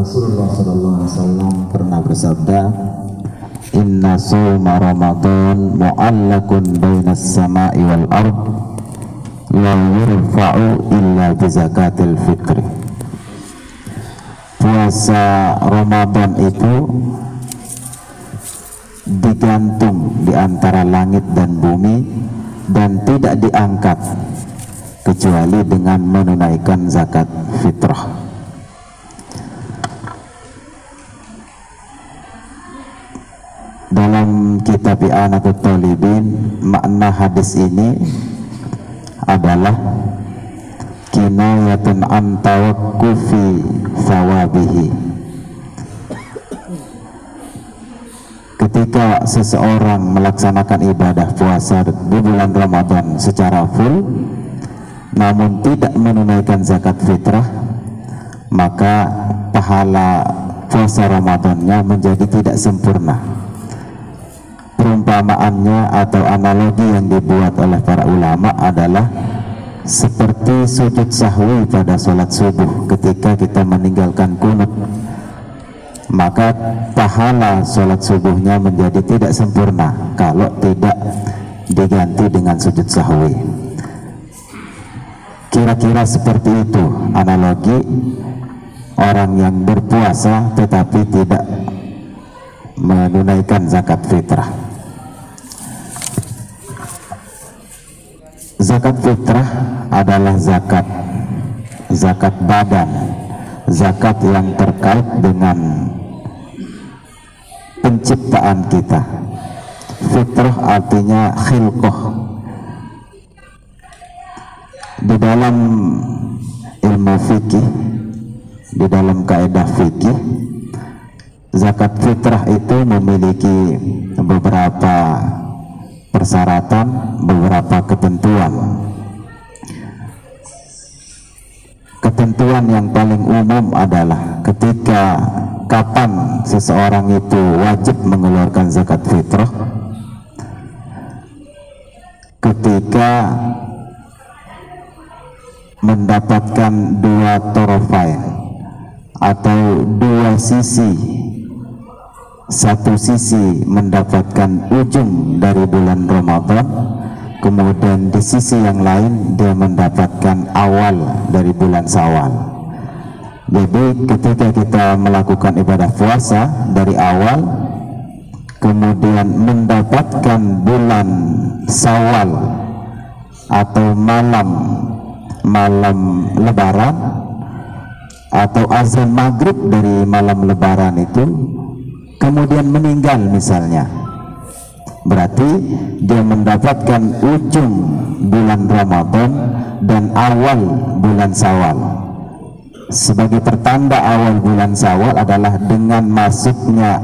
Rasulullah SAW pernah bersabda, Inna sawma Ramadan mu'allakun bainas sama'i wal ard la yurfa'u illa bizakatil fitri. Puasa Ramadan itu digantung di antara langit dan bumi dan tidak diangkat kecuali dengan menunaikan zakat fitrah. Dalam kitab I'anatul Talibin, makna hadis ini adalah kinayatun an tawakkufi thawabihi. Ketika seseorang melaksanakan ibadah puasa di bulan Ramadan secara full namun tidak menunaikan zakat fitrah, maka pahala puasa Ramadannya menjadi tidak sempurna. Perumpamaannya atau analogi yang dibuat oleh para ulama adalah seperti sujud sahwi pada sholat subuh ketika kita meninggalkan kunut, maka pahala sholat subuhnya menjadi tidak sempurna kalau tidak diganti dengan sujud sahwi. Kira-kira seperti itu analogi orang yang berpuasa tetapi tidak menunaikan zakat fitrah. Zakat fitrah adalah zakat badan, zakat yang terkait dengan penciptaan kita. Fitrah artinya khilqah. Di dalam ilmu fikih, di dalam kaidah fikih, zakat fitrah itu memiliki beberapa persyaratan, beberapa ketentuan. Ketentuan yang paling umum adalah ketika kapan seseorang itu wajib mengeluarkan zakat fitrah, ketika mendapatkan dua torofain atau dua sisi. Satu sisi mendapatkan ujung dari bulan Ramadan, kemudian di sisi yang lain dia mendapatkan awal dari bulan Syawal. Jadi ketika kita melakukan ibadah puasa dari awal, kemudian mendapatkan bulan Syawal atau malam Lebaran atau azan maghrib dari malam Lebaran itu, kemudian meninggal misalnya, berarti dia mendapatkan ujung bulan Ramadan dan awal bulan Syawal. Sebagai pertanda awal bulan Syawal adalah dengan masuknya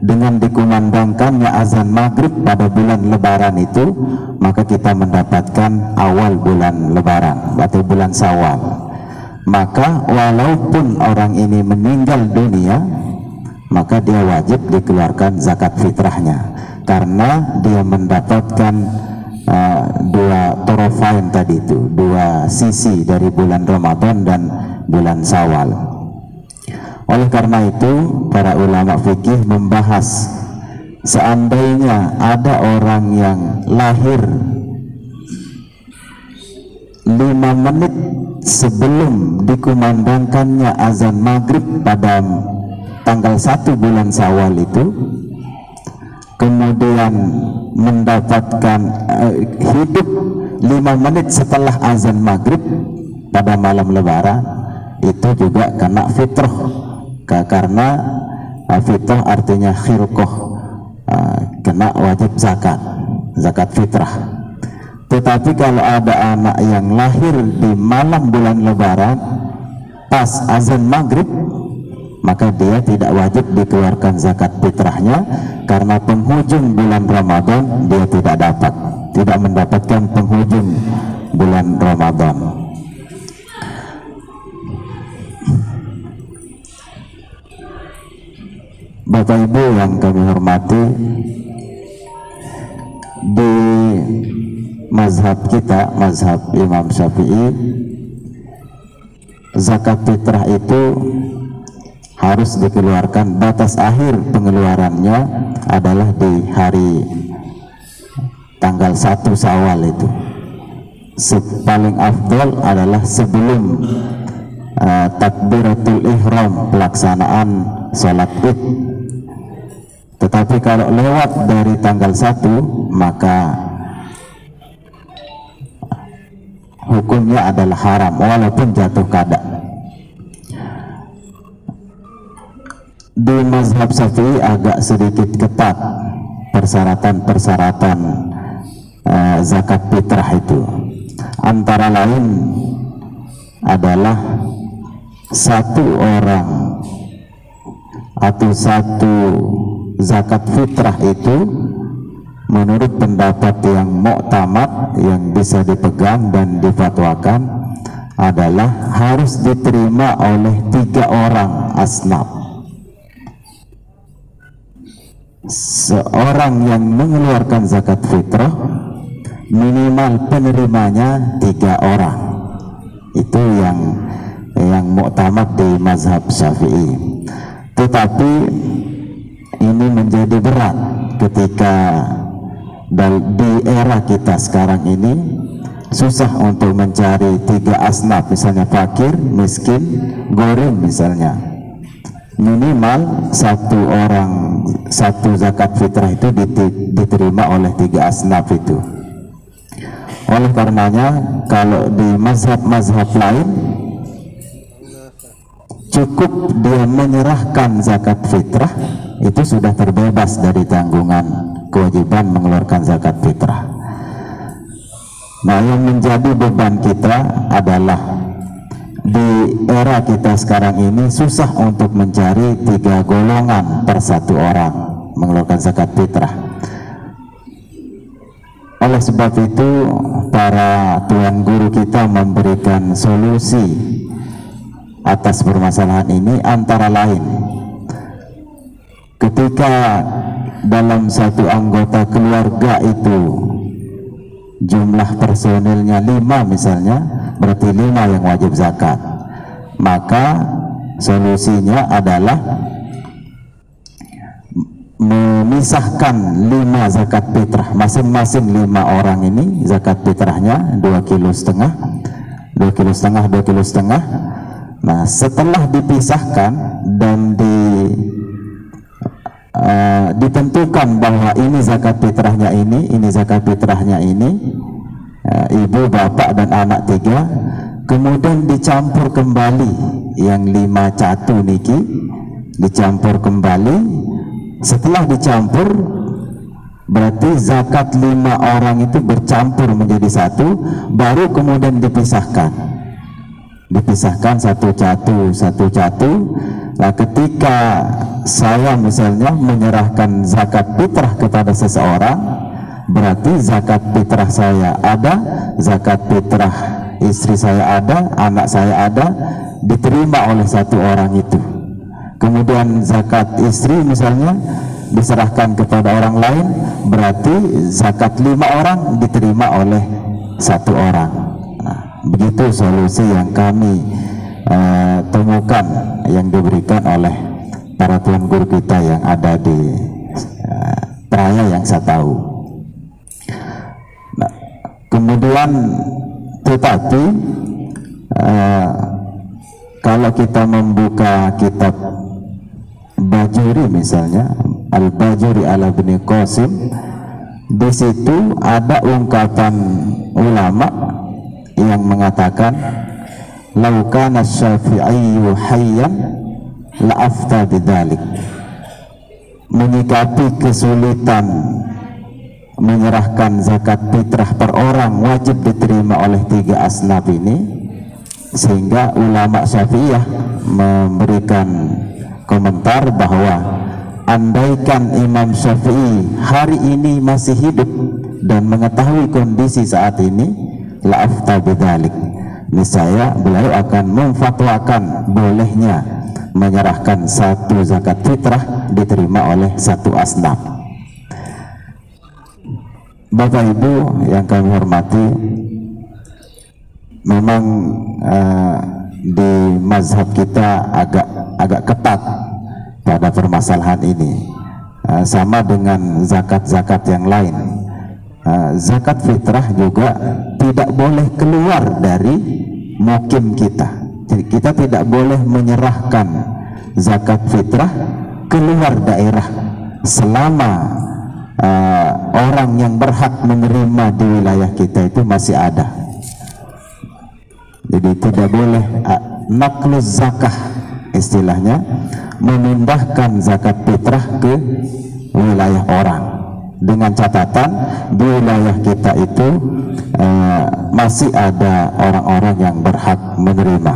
dengan dikumandangkannya azan maghrib pada bulan Lebaran itu, maka kita mendapatkan awal bulan Lebaran atau bulan Syawal. Maka walaupun orang ini meninggal dunia, maka dia wajib dikeluarkan zakat fitrahnya karena dia mendapatkan dua torofain tadi itu, dua sisi dari bulan Ramadan dan bulan Syawal. Oleh karena itu para ulama fikih membahas, seandainya ada orang yang lahir 5 menit sebelum dikumandangkannya azan maghrib pada tanggal 1 bulan Syawal itu, kemudian mendapatkan hidup 5 menit setelah azan maghrib pada malam Lebaran, itu juga kena fitrah, karena fitrah artinya khilqah, kena wajib zakat fitrah. Tetapi kalau ada anak yang lahir di malam bulan Lebaran pas azan maghrib, maka dia tidak wajib dikeluarkan zakat fitrahnya karena penghujung bulan Ramadan dia tidak mendapatkan penghujung bulan Ramadan. Bapak Ibu yang kami hormati, di mazhab kita, mazhab Imam Syafi'i, zakat fitrah itu harus dikeluarkan. Batas akhir pengeluarannya adalah di hari tanggal 1 Syawal itu. Paling afdol adalah sebelum takbiratul ihram, pelaksanaan sholat id. Tetapi kalau lewat dari tanggal 1, maka hukumnya adalah haram walaupun jatuh qada. Di mazhab Syafi'i agak sedikit ketat persyaratan-persyaratan zakat fitrah itu. Antara lain adalah satu orang atau satu zakat fitrah itu menurut pendapat yang muktamad, yang bisa dipegang dan difatwakan, adalah harus diterima oleh 3 orang asnaf. Seorang yang mengeluarkan zakat fitrah minimal penerimanya 3 orang. Itu yang muktamad di mazhab Syafi'i. Tetapi ini menjadi berat ketika di era kita sekarang ini susah untuk mencari 3 asnaf, misalnya fakir, miskin, gharib misalnya. Minimal satu zakat fitrah itu diterima oleh 3 asnaf itu. Oleh karenanya kalau di mazhab-mazhab lain cukup dia menyerahkan zakat fitrah, itu sudah terbebas dari tanggungan kewajiban mengeluarkan zakat fitrah. Nah, yang menjadi beban kita adalah di era kita sekarang ini susah untuk mencari 3 golongan per 1 orang mengeluarkan zakat fitrah. Oleh sebab itu para tuan guru kita memberikan solusi atas permasalahan ini, antara lain ketika dalam satu anggota keluarga itu jumlah personilnya 5 misalnya, berarti 5 yang wajib zakat. Maka solusinya adalah memisahkan 5 zakat fitrah, masing-masing 5 orang ini zakat fitrahnya 2,5 kilo, 2,5 kilo. Nah, setelah dipisahkan dan ditentukan bahwa ini zakat fitrahnya ini zakat fitrahnya ini, ibu, bapak dan anak 3, kemudian dicampur kembali yang 5 catu niki, dicampur kembali. Setelah dicampur berarti zakat 5 orang itu bercampur menjadi 1, baru kemudian dipisahkan satu catu. Nah, ketika saya misalnya menyerahkan zakat fitrah kepada seseorang, berarti zakat fitrah saya ada, zakat fitrah istri saya ada, anak saya ada, diterima oleh 1 orang itu. Kemudian zakat istri misalnya diserahkan kepada orang lain, berarti zakat 5 orang diterima oleh 1 orang. Nah, begitu solusi yang kami temukan, yang diberikan oleh para tuan guru kita yang ada di Traya yang saya tahu. Nah, kemudian tetapi kalau kita membuka kitab Bajuri misalnya, Al-Bajuri ala Ibni Qasim, di situ ada ungkapan ulama yang mengatakan, "Lau kana Syafi'iyyu hayyan la afta bidzalik." Menyikapi kesulitan menyerahkan zakat fitrah per orang wajib diterima oleh 3 asnaf ini, sehingga ulama Syafi'iyah memberikan komentar bahwa andaikan Imam Syafi'i hari ini masih hidup dan mengetahui kondisi saat ini, la afta bidzalik, niscaya beliau akan memfatwakan bolehnya menyerahkan 1 zakat fitrah diterima oleh 1 asnaf. Bapak Ibu yang kami hormati, memang di mazhab kita agak ketat pada permasalahan ini. Sama dengan zakat-zakat yang lain. Zakat fitrah juga tidak boleh keluar dari mukim kita. Jadi kita tidak boleh menyerahkan zakat fitrah keluar daerah selama orang yang berhak menerima di wilayah kita itu masih ada. Jadi tidak boleh nakluz zakah, istilahnya memindahkan zakat fitrah ke wilayah orang, dengan catatan di wilayah kita itu masih ada orang-orang yang berhak menerima.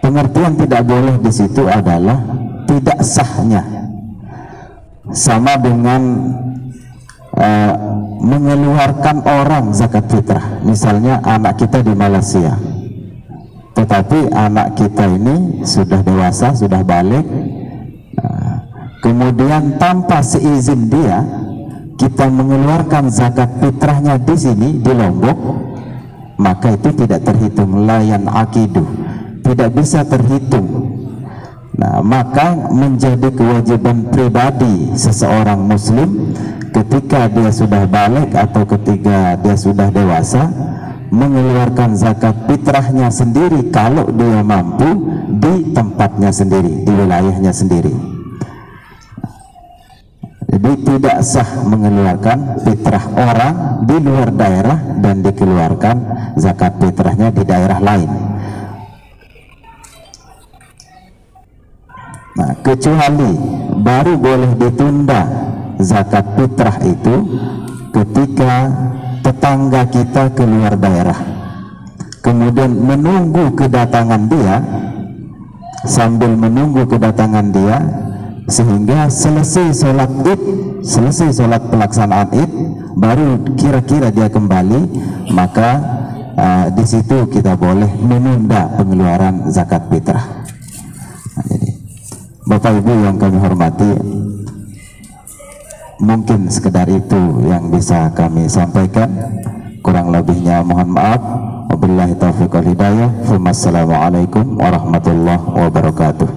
Pengertian tidak boleh di situ adalah tidak sahnya, sama dengan mengeluarkan orang zakat fitrah. Misalnya anak kita di Malaysia, tetapi anak kita ini sudah dewasa, sudah balik, kemudian tanpa seizin dia kita mengeluarkan zakat fitrahnya di sini di Lombok, maka itu tidak terhitung layan akidu, tidak bisa terhitung. Nah, maka menjadi kewajiban pribadi seseorang muslim ketika dia sudah balik atau ketika dia sudah dewasa mengeluarkan zakat fitrahnya sendiri kalau dia mampu di tempatnya sendiri, di wilayahnya sendiri. Jadi tidak sah mengeluarkan fitrah orang di luar daerah dan dikeluarkan zakat fitrahnya di daerah lain. Nah, kecuali baru boleh ditunda zakat fitrah itu ketika tetangga kita keluar daerah, kemudian menunggu kedatangan dia, sambil menunggu kedatangan dia sehingga selesai sholat id, selesai sholat pelaksanaan id, baru kira-kira dia kembali, maka di situ kita boleh menunda pengeluaran zakat fitrah. Nah, jadi Bapak Ibu yang kami hormati, mungkin sekedar itu yang bisa kami sampaikan. Kurang lebihnya mohon maaf. Wabillahi taufiq wal hidayah. Wassalamualaikum warahmatullahi wabarakatuh.